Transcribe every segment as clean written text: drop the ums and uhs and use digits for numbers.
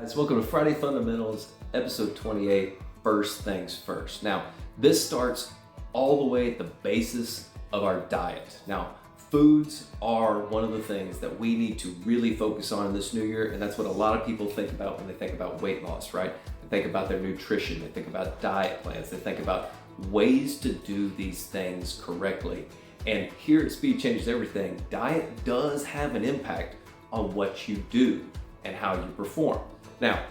Guys, welcome to Friday Fundamentals, episode 28, First Things First. Now, this starts all the way at the basis of our diet. Now, foods are one of the things that we need to really focus on in this new year, and that's what a lot of people think about when they think about weight loss, right? They think about their nutrition, they think about diet plans, they think about ways to do these things correctly. And here at Speed Changes Everything, diet does have an impact on what you do and how you perform. Now,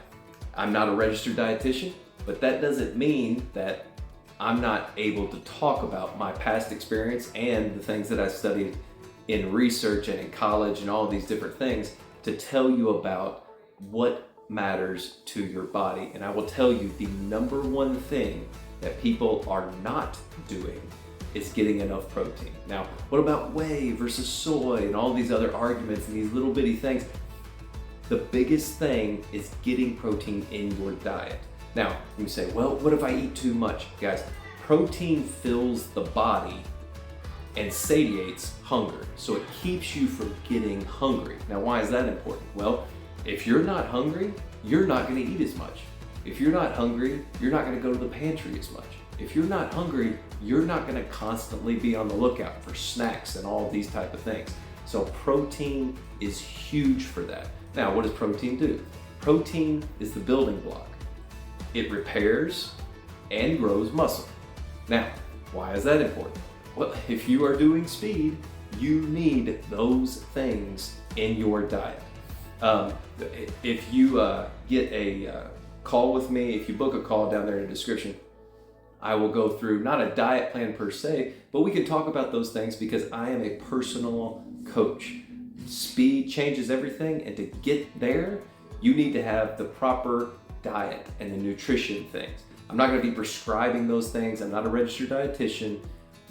I'm not a registered dietitian, but that doesn't mean that I'm not able to talk about my past experience and the things that I studied in research and in college and all of these different things to tell you about what matters to your body. And I will tell you the number one thing that people are not doing is getting enough protein. Now, what about whey versus soy and all these other arguments and these little bitty things? The biggest thing is getting protein in your diet. Now, you say, well, what if I eat too much? Guys, protein fills the body and satiates hunger. So it keeps you from getting hungry. Now, why is that important? Well, if you're not hungry, you're not gonna eat as much. If you're not hungry, you're not gonna go to the pantry as much. If you're not hungry, you're not gonna constantly be on the lookout for snacks and all these type of things. So protein is huge for that. Now, what does protein do? Protein is the building block. It repairs and grows muscle. Now, why is that important? Well, if you are doing speed, you need those things in your diet. If you get a call with me, if you book a call down there in the description, I will go through not a diet plan per se, but we can talk about those things because I am a personal coach. Speed changes everything, and to get there, you need to have the proper diet and the nutrition things. I'm not going to be prescribing those things. I'm not a registered dietitian,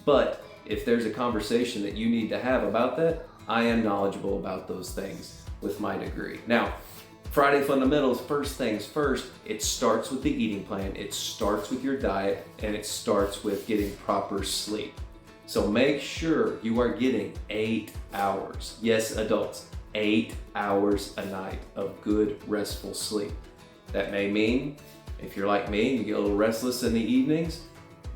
but if there's a conversation that you need to have about that, I am knowledgeable about those things with my degree. Now, Friday Fundamentals, first things first, it starts with the eating plan, it starts with your diet, and it starts with getting proper sleep. So make sure you are getting 8 hours. Yes, adults, 8 hours a night of good, restful sleep. That may mean, if you're like me and you get a little restless in the evenings,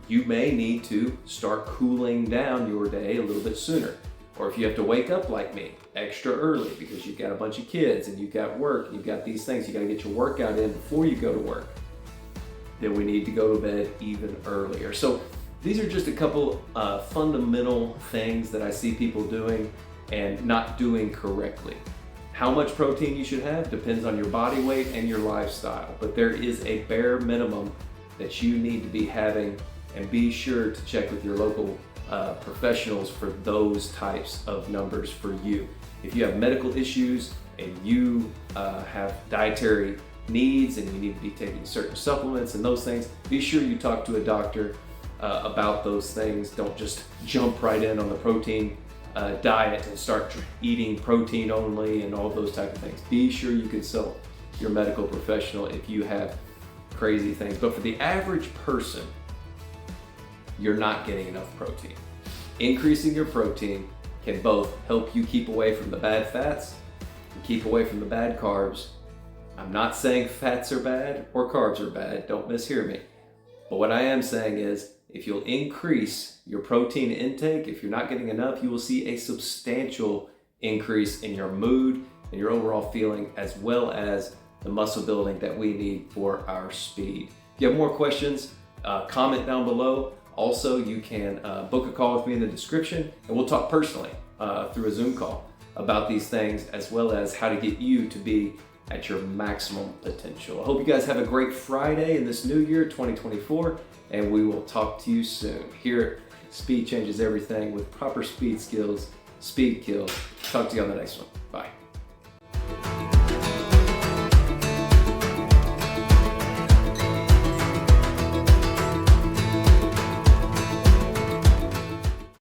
you may need to start cooling down your day a little bit sooner. Or if you have to wake up like me, extra early because you've got a bunch of kids and you've got work, and you've got these things, you gotta get your workout in before you go to work, then we need to go to bed even earlier. So these are just a couple fundamental things that I see people doing and not doing correctly. How much protein you should have depends on your body weight and your lifestyle, but there is a bare minimum that you need to be having, and be sure to check with your local professionals for those types of numbers for you. If you have medical issues and you have dietary needs and you need to be taking certain supplements and those things, be sure you talk to a doctor about those things. Don't just jump right in on the protein diet and start eating protein only and all those type of things. Be sure you consult your medical professional if you have crazy things. But for the average person, you're not getting enough protein. Increasing your protein can both help you keep away from the bad fats and keep away from the bad carbs. I'm not saying fats are bad or carbs are bad, don't mishear me. But what I am saying is, if you'll increase your protein intake, if you're not getting enough, you will see a substantial increase in your mood and your overall feeling, as well as the muscle building that we need for our speed. If you have more questions, comment down below. Also, you can book a call with me in the description, and we'll talk personally through a Zoom call about these things, as well as how to get you to be at your maximum potential. I hope you guys have a great Friday in this new year, 2024, and we will talk to you soon. Here at Speed Changes Everything with proper speed skills, Speed Kill. Talk to you on the next one. Bye.